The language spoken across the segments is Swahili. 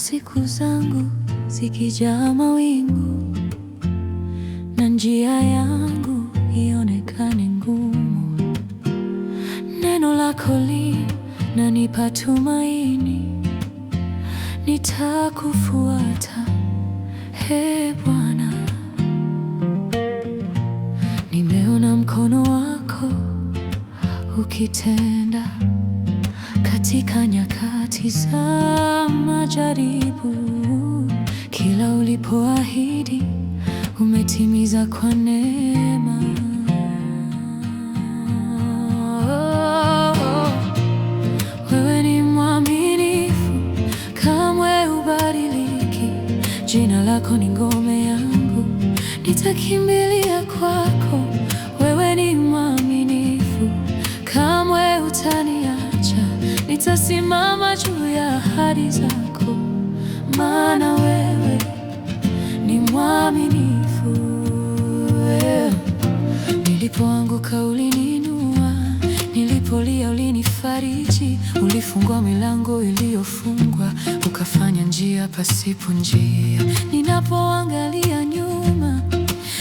siku zangu zikijaa mawingu na njia yangu ionekane ngumu, neno lako linanipa tumaini, nitakufuata, Ee Bwana. Nimeona mkono wako ukitenda katika nyakati za majaribu. Kila ulipoahidi umetimiza kwa neema. Wewe ni mwaminifu, kamwe hubadiliki. Jina lako ni ngome yangu, nitakimbilia kwako. Wewe ni mwaminifu, kamwe hutaniacha. Nitasimama juu ya ahadi zako, maana wewe ni mwaminifu. Nilipoanguka uliniinua, nilipolia ulinifariji. Ulifungua milango iliyofungwa, ukafanya njia pasipo njia. Ninapoangalia nyuma,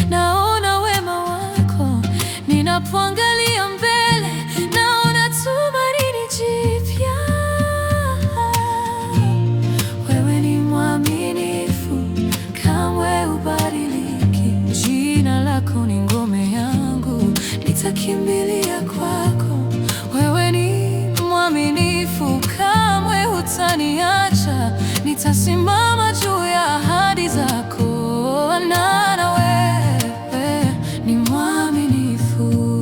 naona wema wako. Ninapoangalia mbele, naona tumaini jipya. Wewe ni mwaminifu, kamwe hubadiliki. Jina lako ni ngome yangu, nitakimbilia kwako. Wewe ni mwaminifu, kamwe hutaniacha. Nitasimama juu ya ahadi zako, na wewe ni mwaminifu.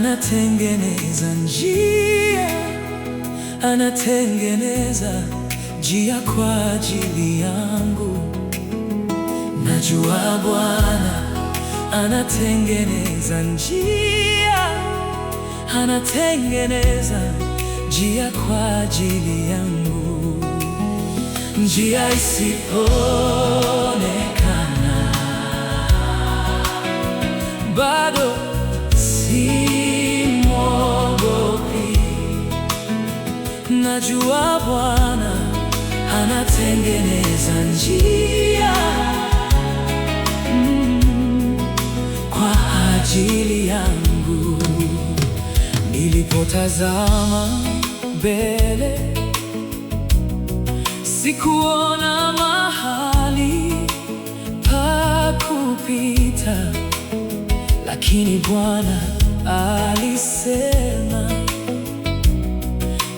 Anatengeneza njia, anatengeneza njia kwa ajili yangu. Najua Bwana anatengeneza njia, anatengeneza njia kwa ajili yangu. Njia isipoonekana bado simwogopi. Najua Bwana anatengeneza njia kwa ajili yangu. Nilipotazama mbele, sikuona mahali pa kupita, lakini Bwana alisema,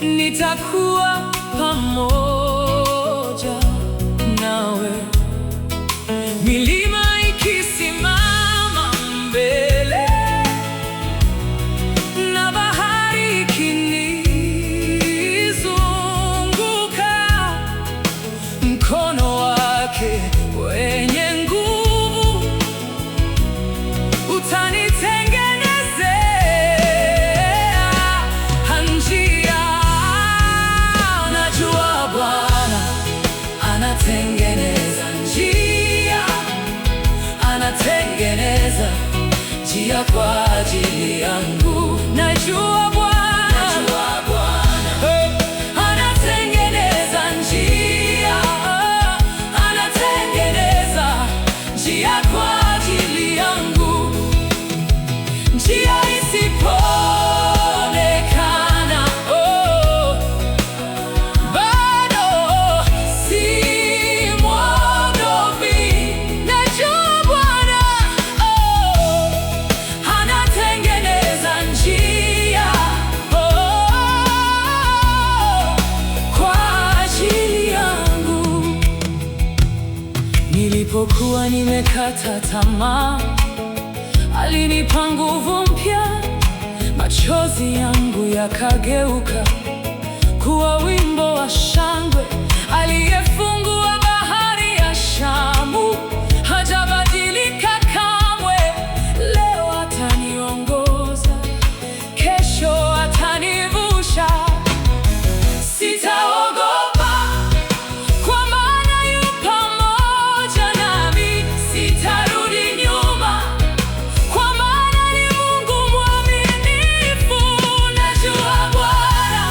nitakuwa pamoja nawe. Milima ikisimama mbele na bahari ikinizunguka, mkono wake wenye nguvu utanitengenezea njia. Najua Bwana anatengeneza njia, anatengeneza njia kwa ajili yangu. Najua Bwana anatengeneza njia, anatengeneza njia kwa ajili yangu. Njia isipoonekana Nilipokuwa nimekata tamaa, alinipa nguvu mpya. Machozi yangu yakageuka kuwa wimbo wa shangwe. Aliyefungua bahari ya Shamu hajabadilika kamwe. Leo ataniongoza, kesho atanivusha. Sitaogopa kwa maana yu pamoja nami. Sitarudi nyuma kwa maana ni Mungu mwaminifu. Najua Bwana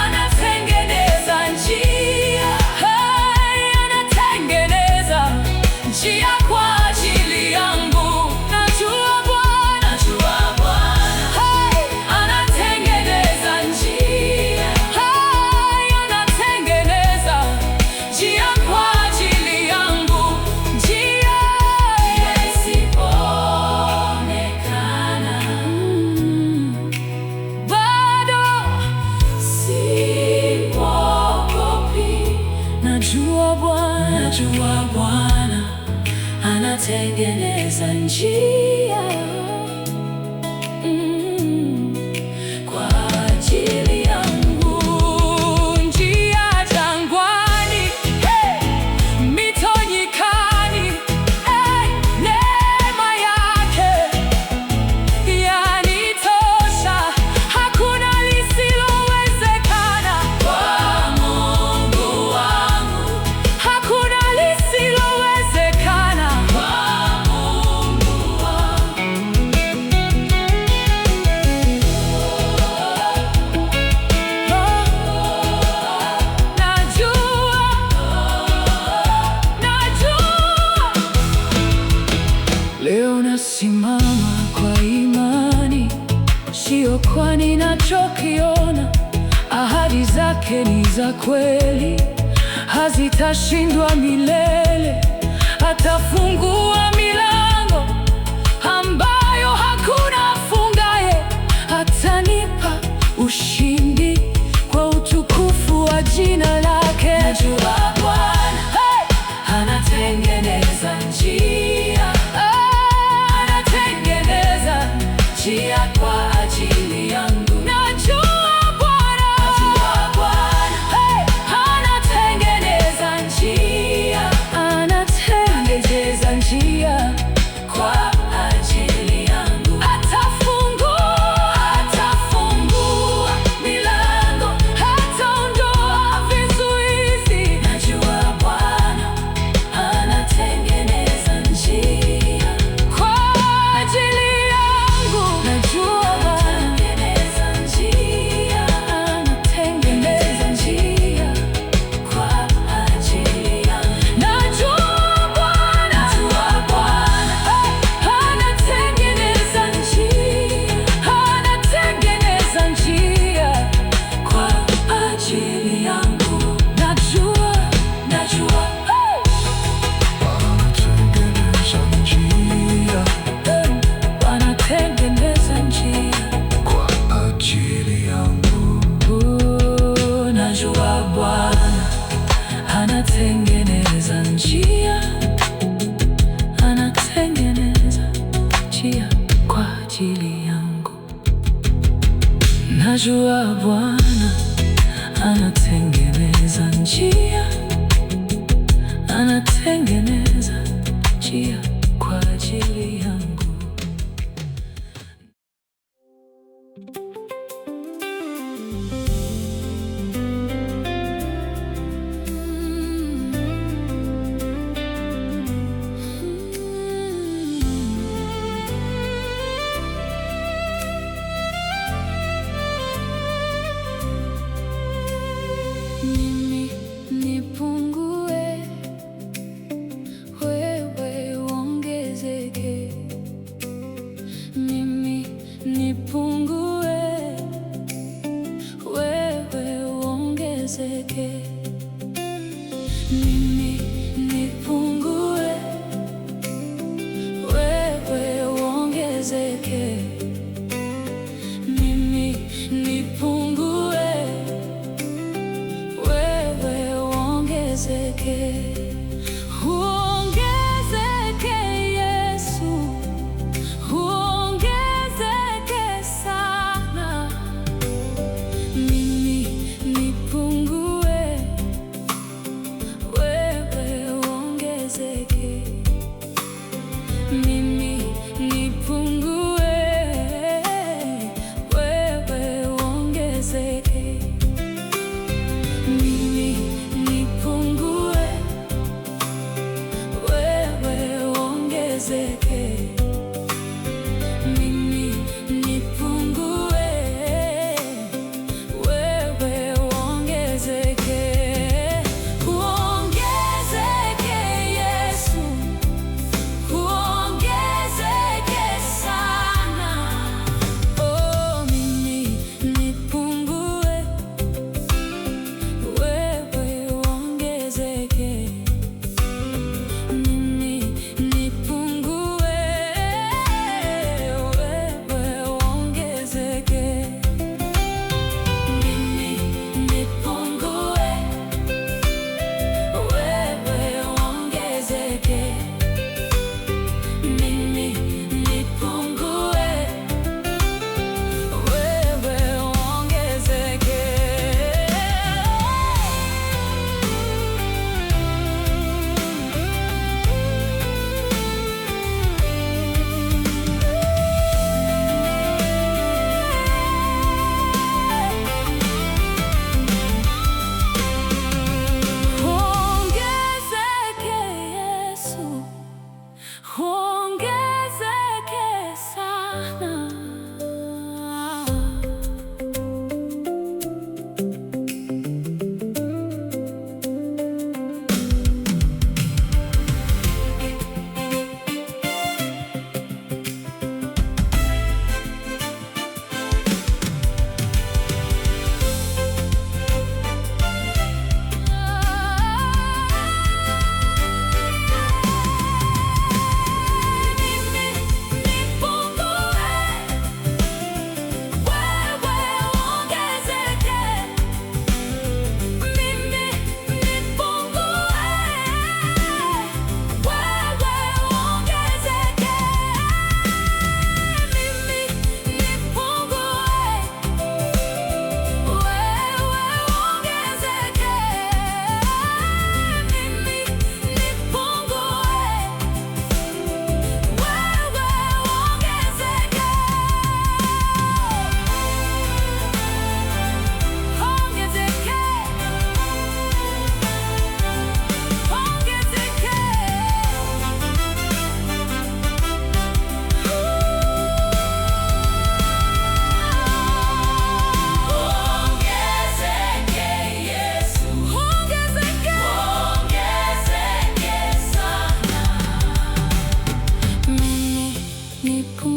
anatengeneza njia, anatengeneza njia kwa ajili yangu. Najua Bwana anatengeneza njia, anatengeneza njia kwa ajili yangu. Njia isipoonekana, bado simwogopi. Najua Bwana anatengeneza njia kwa ajili yangu. Njia jangwani, mito nyikani, neema yake yanitosha. Hakuna lisilowezekana kwa Mungu wangu. Hakuna lisilowezekana kwa Mungu wangu. Najua leo nasimama kwa imani, sio kwa ninachokiona. Ahadi zake ni za kweli, hazitashindwa milele. Atafungua milango ambayo hakuna afungaye. Atanipa ushindi kwa utukufu wa jina lake. Najua Bwana anatengeneza njia, anatengeneza njia kwa ajili yangu. Najua Bwana anatengeneza njia, anatengeneza njia kwa ajili yangu. Atafungua milango, ataondoa vizuizi. Najua Bwana anatengeneza njia kwa ajili yangu. Najua Bwana anatengeneza njia, anatengeneza njia kwa ajili yangu. Najua Bwana anatengeneza njia, anatengeneza njia kwa ajili yangu. Najua anatengeneza njia kwa ajili yangu. Najua Bwana anatengeneza njia, anatengeneza njia kwa ajili yangu. Najua Bwana anatengeneza njia, anatengeneza njia kwa ajili yangu. Mimi nipungue, wewe uongezeke.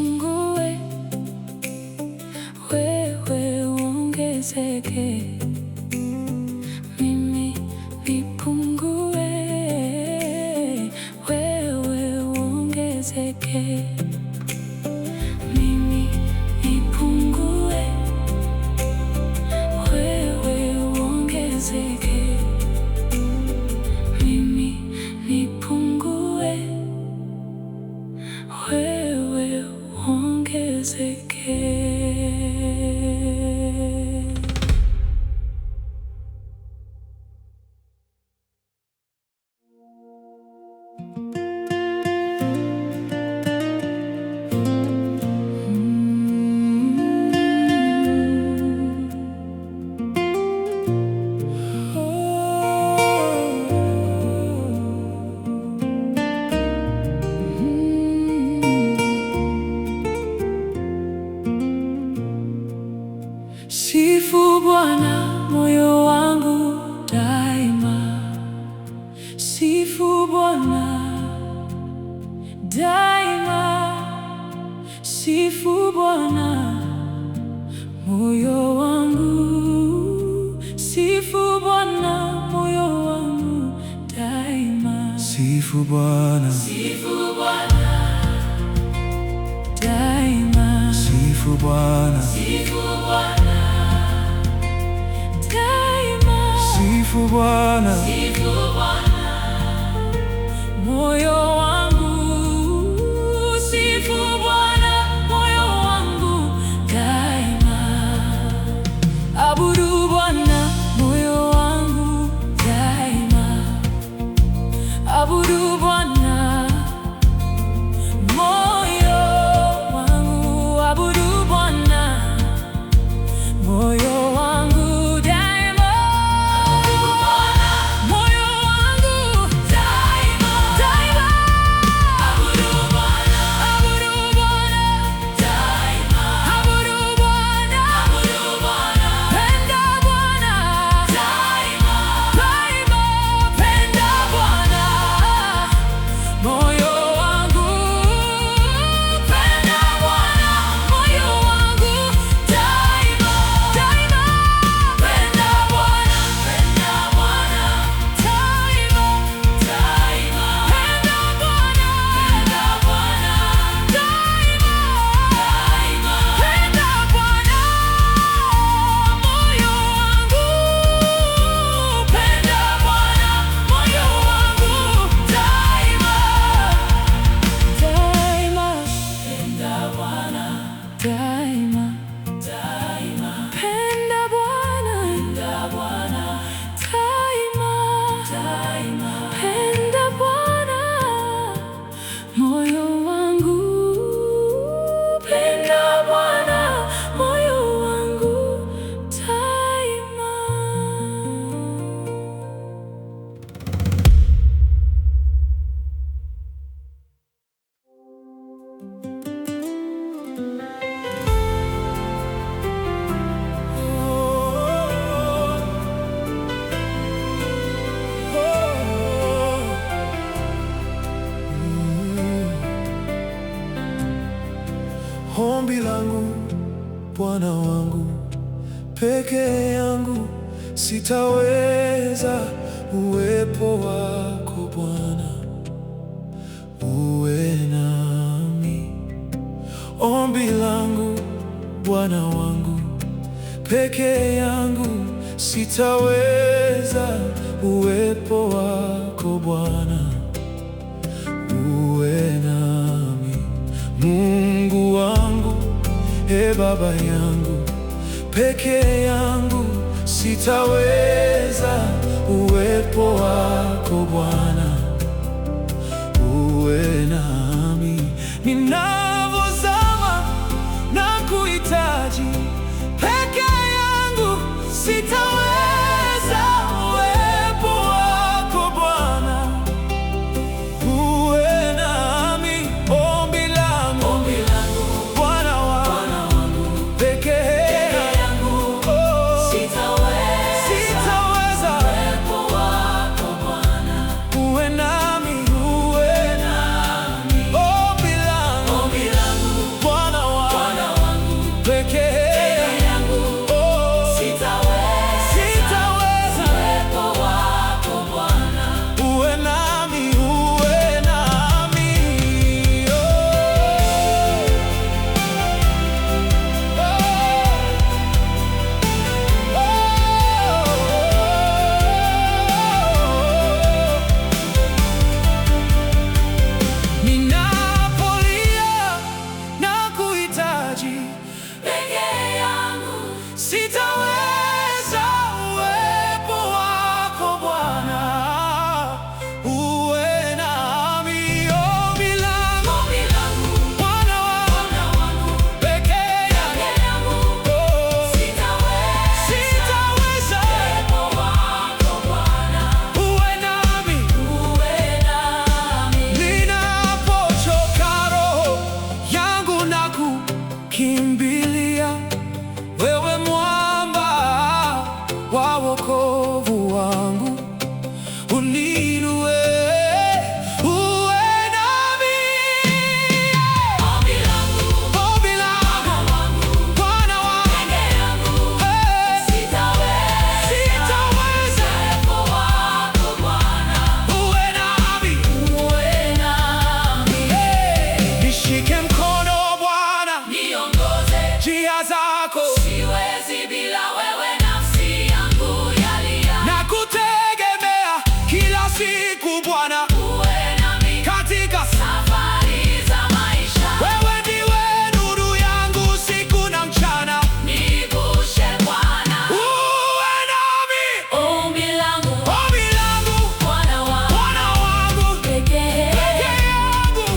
nipungue, wewe uongezeke. Mimi nipungue, wewe uongezeke. Mimi nipungue, wewe uongezeke. Mimi nipungue, wewe uongezeke. Sifu Bwana moyo wangu daima, sifu Bwana daima, sifu Bwana moyo wangu, sifu Bwana moyo wangu daima, Sifu Bwana, sifu Bwana daima, sifu Bwana, sifu Bwana daima, sifu Bwana, sifu Bwana moyo wangu, sifu Bwana moyo wangu daima. Abudu Bwana moyo wangu daima, abudu Bwana moyo wangu, abudu Bwana moyo wangu daima, moyo wangu daima, daima. Abudu Bwana daima, abudu Bwana, penda Bwana daima, daima, penda Bwana moyo wangu, penda Bwana moyo wangu daima, daima, penda Bwana daima, daima, penda Bwana daima, daima, penda Bwana moyo wangu, penda Bwana moyo wangu daima, daima, penda Bwana daima, daima, penda Bwana daima, daima, penda Bwana moyo wangu, penda Bwana moyo wangu daima. Ombi langu Bwana wangu, peke yangu sitaweza. Uwepo wako Bwana uwe nami. Ombi langu Bwana wangu, peke yangu sitaweza. Uwepo wako Bwana uwe nami. Mungu wangu, Baba yangu, peke yangu sitaweza. Uwepo wako Bwana uwe nami. Ninavozama na kuhitaji, peke yangu sitaweza. Uwepo wako Bwana uwe nami. Ombi langu Bwana wangu, peke yangu sitaweza. Uwe nami, ombi langu nakimbilia wewe, mwamba wa wokovu wangu, uniinue. Siwezi bila wewe, nafsi yangu yalia. Nakutegemea kila siku Bwana, uwe nami katika safari za maisha. Wewe ndiwe nuru yangu siku na mchana, nivushe Bwana, uwe nami. Ombi langu Bwana wangu, peke yangu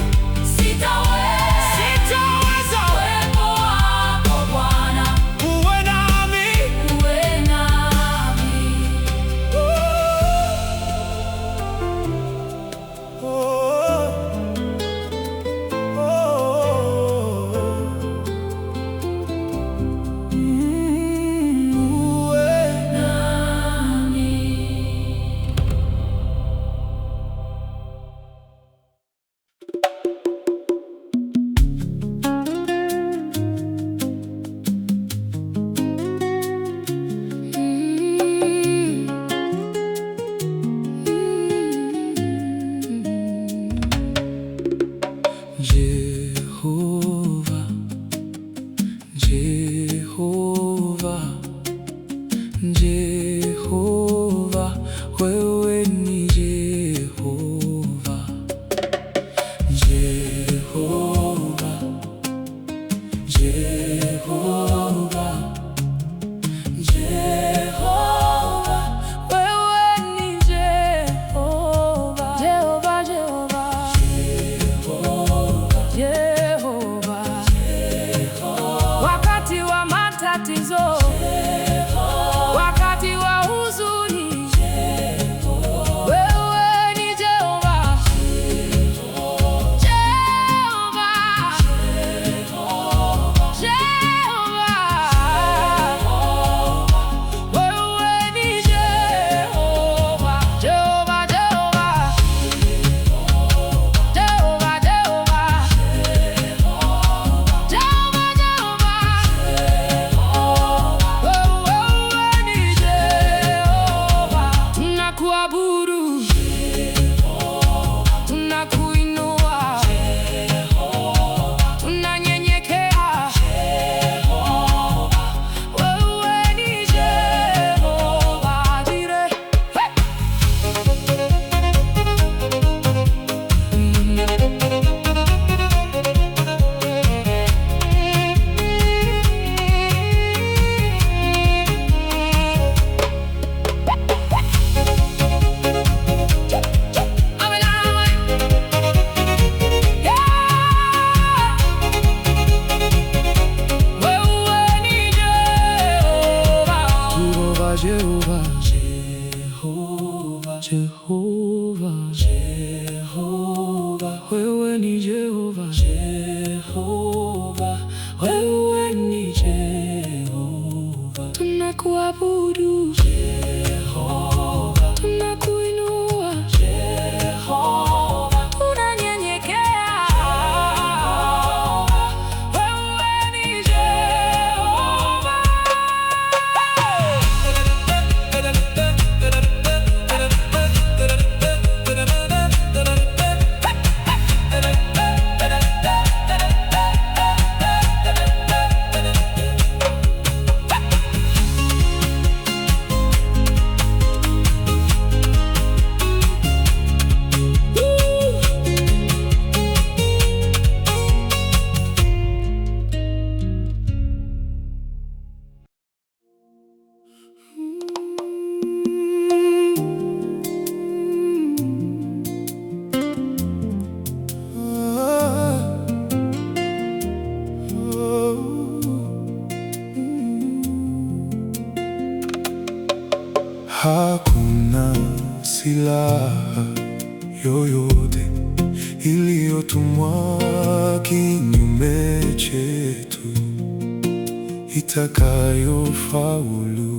sitaweza. Uwepo wako Bwana, uwe nami. Jehova, wewe ni Jehova. Jehova, Jehova, Jehova, wewe ni Jehova. Jehova, Jehova, Jehova, Jehova, wakati wa matatizo, wakati wa huzuni, wewe ni Jehova. Jehova, Jehova, wewe ni Jehova. Jehova, Jehova, Jehova, Jehova, tunakuabudu, tunakuinua, tunanyenyekea. Wewe ni Jehova Jireh. Jehova, Jehova, Jehova, wewe ni Jehova. Jehova, wewe ni Jehova. Tunakuabudu Jehova, tunakuinua Jehova, tunanyenyekea. Wewe ni Jehova. Hakuna silaha yoyote iliyotumwa kinyume chetu. itakayofaulu.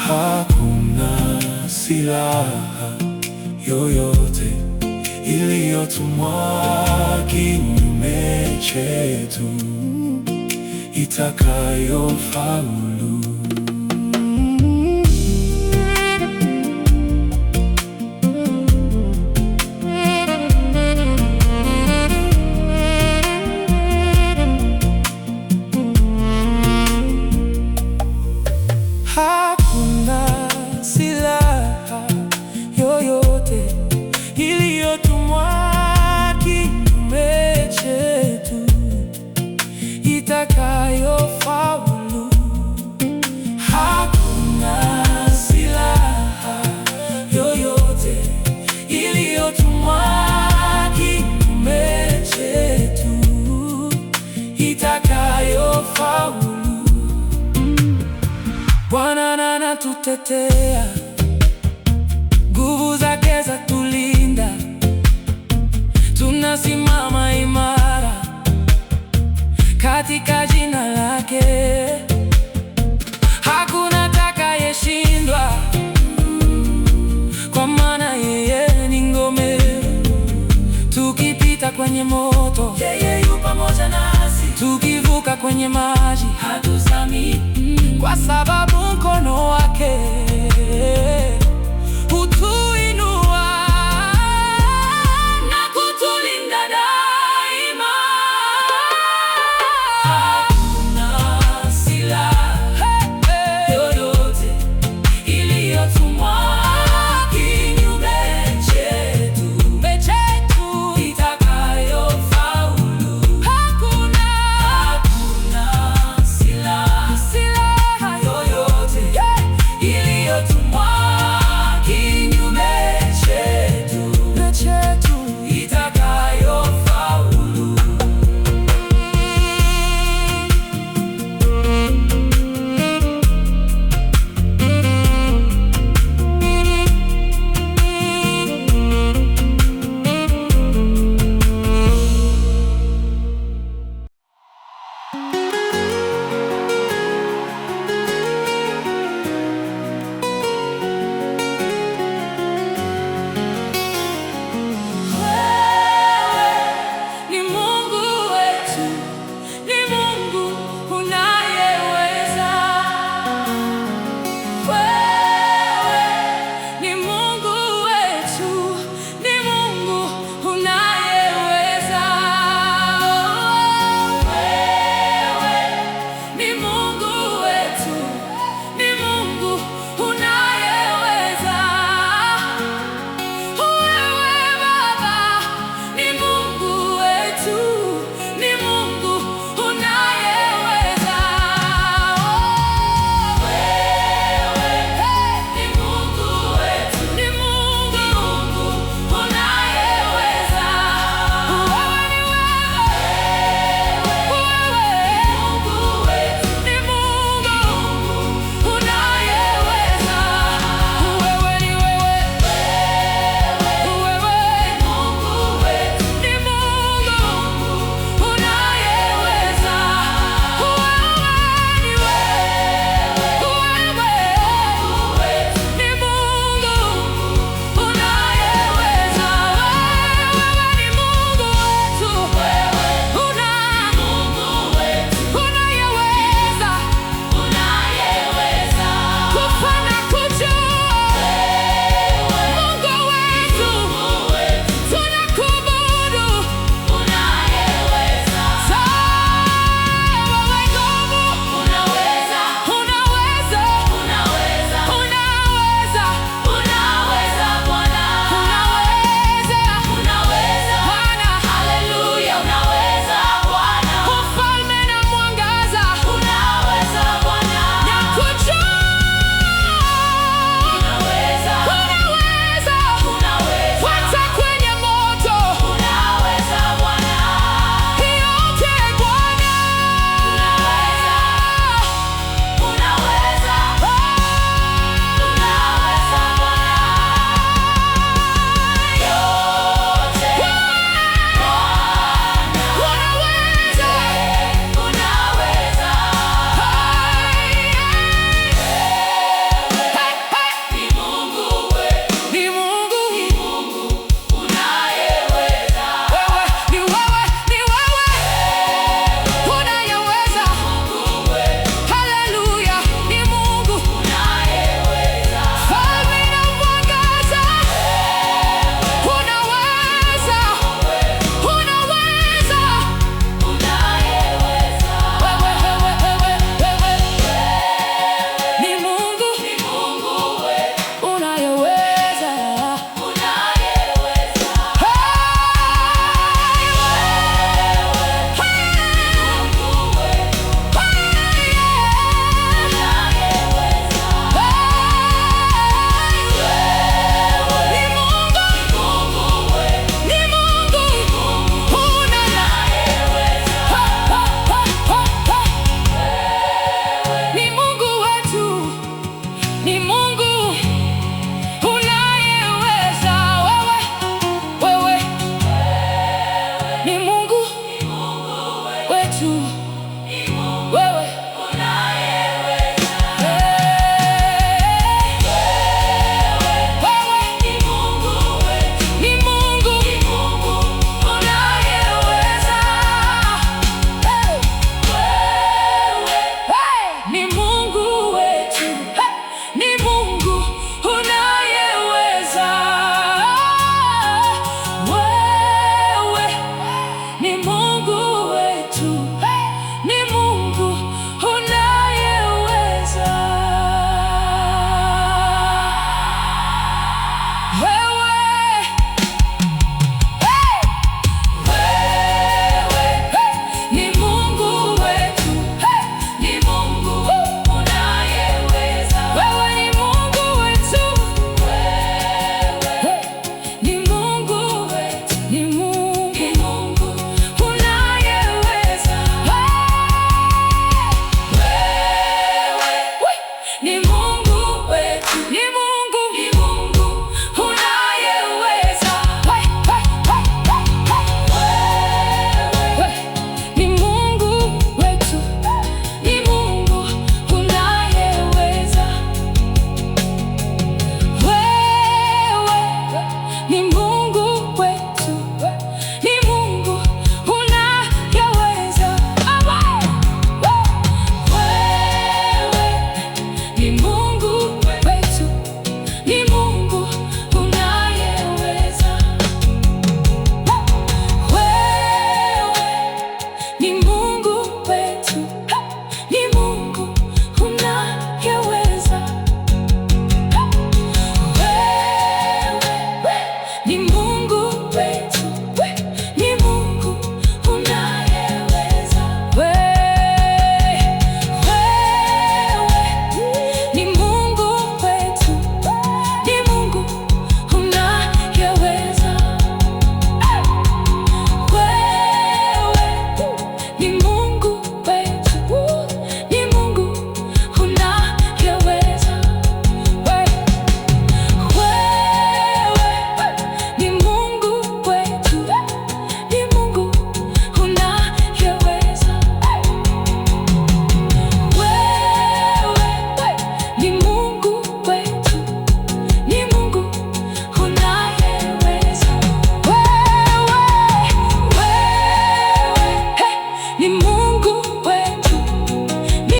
Hakuna silaha yoyote iliyotumwa kinyume chetu itakayofaulu. Hakuna silaha yoyote iliyotumwa kinyume chetu itakayofaulu. Hakuna silaha yoyote iliyotumwa kinyume chetu itakayofaulu. Bwana anatutetea, nguvu zake zatulinda, tunasimama imara katika jina lake. Hakuna atakayeshindwa, kwa maana yeye ni ngome. Tukipita kwenye moto, yeye yu pamoja nasi. Tukivuka kwenye maji, hatuzami, kwa sababu mkono wake hutuinua na kutulinda daima. Hakuna silaha yoyote iliyotumwa kinyume chetu itakayofaulu. Hakuna silaha yoyote iliyotumwa wetu. Wewe ni Mungu wetu.